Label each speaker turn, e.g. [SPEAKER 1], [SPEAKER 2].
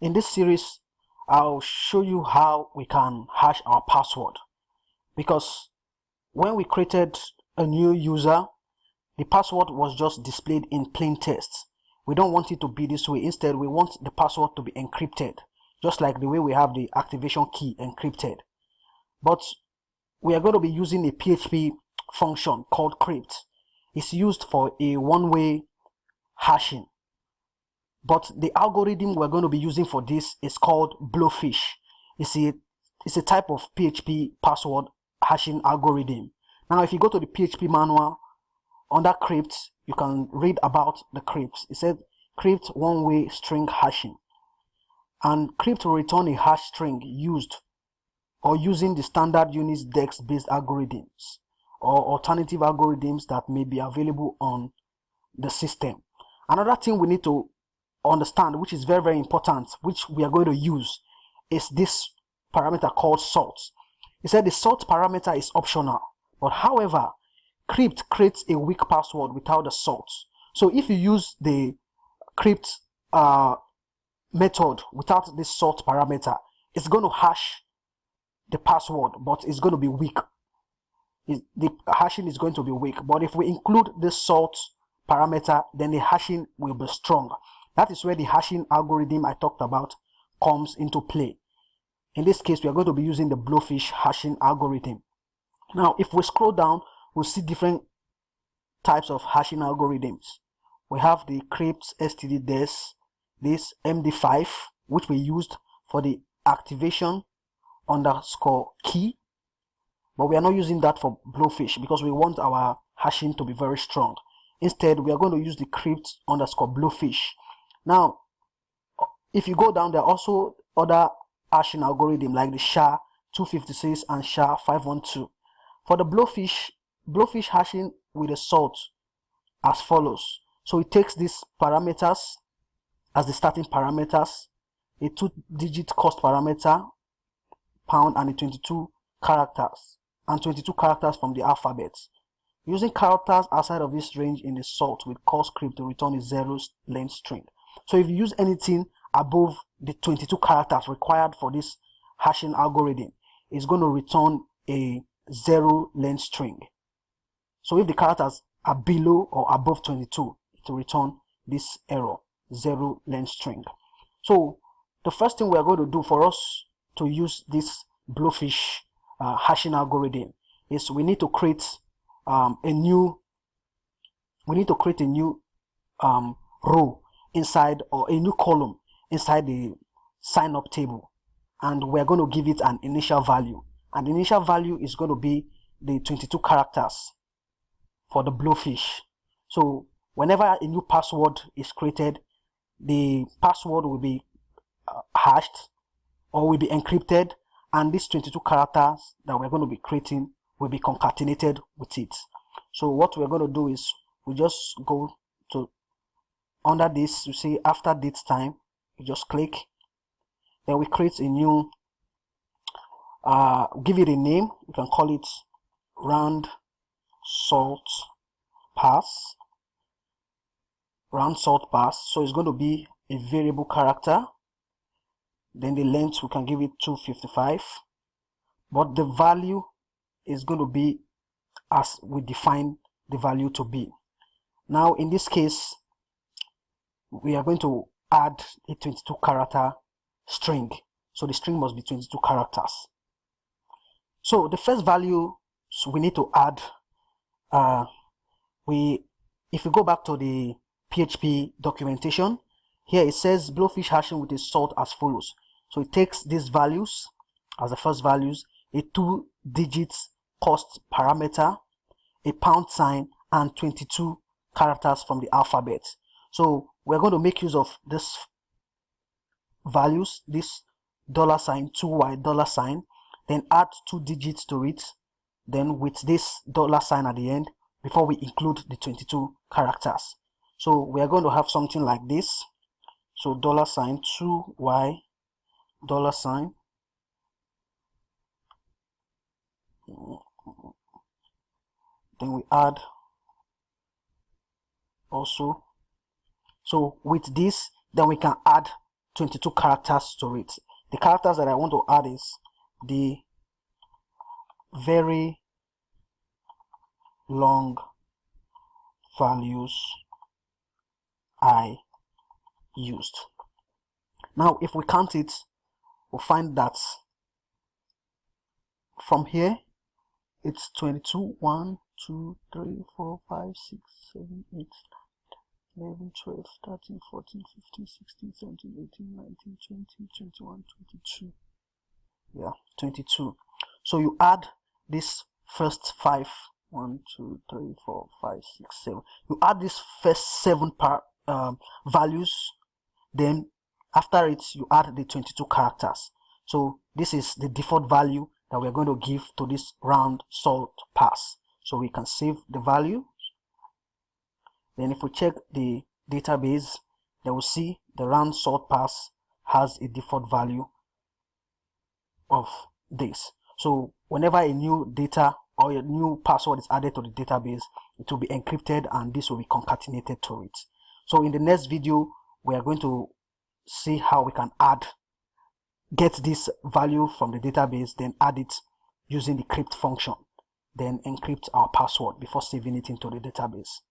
[SPEAKER 1] In this series, I'll show you how we can hash our password, because when we created a new user, the password was just displayed in plain text. We don't want it to be this way. Instead, we want the password to be encrypted, just like the way we have the activation key encrypted. But we are going to be using a PHP function called crypt. It's used for a one-way hashing. But the algorithm we're going to be using for this is called Blowfish. It's a type of PHP password hashing algorithm. Now, if you go to the PHP manual, under crypt, you can read about the crypt. It said crypt one-way string hashing. And crypt will return a hash string using the standard Unix DEX-based algorithms or alternative algorithms that may be available on the system. Another thing we need to understand, which is very, very important, which we are going to use, is this parameter called salt. It said the salt parameter is optional, but however, crypt creates a weak password without the salt. So if you use the crypt method without this salt parameter, it's going to hash the password, but it's going to be weak. The hashing is going to be weak. But if we include this salt parameter, then the hashing will be strong. That is where the hashing algorithm I talked about comes into play. In this case, we are going to be using the Blowfish hashing algorithm. Now, if we scroll down, we'll see different types of hashing algorithms. We have the crypt std this MD5, which we used for the activation underscore key, but we are not using that for Blowfish because we want our hashing to be very strong. Instead, we are going to use the crypt underscore Blowfish. Now, if you go down, there are also other hashing algorithms like the SHA-256 and SHA-512. For the Blowfish hashing with the salt as follows. So it takes these parameters as the starting parameters, a 2-digit cost parameter, pound, and a 22 characters, and 22 characters from the alphabet. Using characters outside of this range in the salt will cause crypt to return a zero length string. So if you use anything above the 22 characters required for this hashing algorithm, it's going to return a zero length string. So if the characters are below or above 22, it will return this error, zero length string. So the first thing we are going to do for us to use this Blowfish hashing algorithm is we need to create a new row inside, or a new column inside the sign up table, and we're going to give it an initial value, and the initial value is going to be the 22 characters for the Blowfish. So whenever a new password is created, the password will be hashed or will be encrypted, and these 22 characters that we're going to be creating will be concatenated with it. So what we're going to do is we just go to under this, you see after date time, you just click, then we create a new give it a name. You can call it round salt pass. So it's going to be a variable character. Then the length, we can give it 255, but the value is going to be as we define the value to be. Now in this case, we are going to add a 22 character string, so the string must be 22 characters. So the first value we need to add, if you go back to the PHP documentation, here it says Blowfish hashing with a salt as follows. So it takes these values as the first values, a 2-digit cost parameter, a pound sign, and 22 characters from the alphabet. So we're going to make use of this values, this $2y $, then add 2 digits to it, then with this $sign at the end before we include the 22 characters. So we are going to have something like this. So $2y $, then we add also. So with this, then we can add 22 characters to it. The characters that I want to add is the very long values I used. Now if we count it, we'll find that from here it's 22, 1, 2, 3, 4, 5, 6, 7, 8, 11, 12, 13, 14, 15, 16, 17, 18, 19, 20, 21, 22. Yeah, 22. So you add this first 5, 1, 2, 3, 4, 5, 6, 7. You add this first 7 values, then after it you add the 22 characters. So this is the default value that we're going to give to this round sort pass. So we can save the value. Then if we check the database, then we'll see the round sort pass has a default value of this. So whenever a new data or a new password is added to the database, it will be encrypted and this will be concatenated to it. So in the next video, we are going to see how we can get this value from the database, then add it using the crypt function, then encrypt our password before saving it into the database.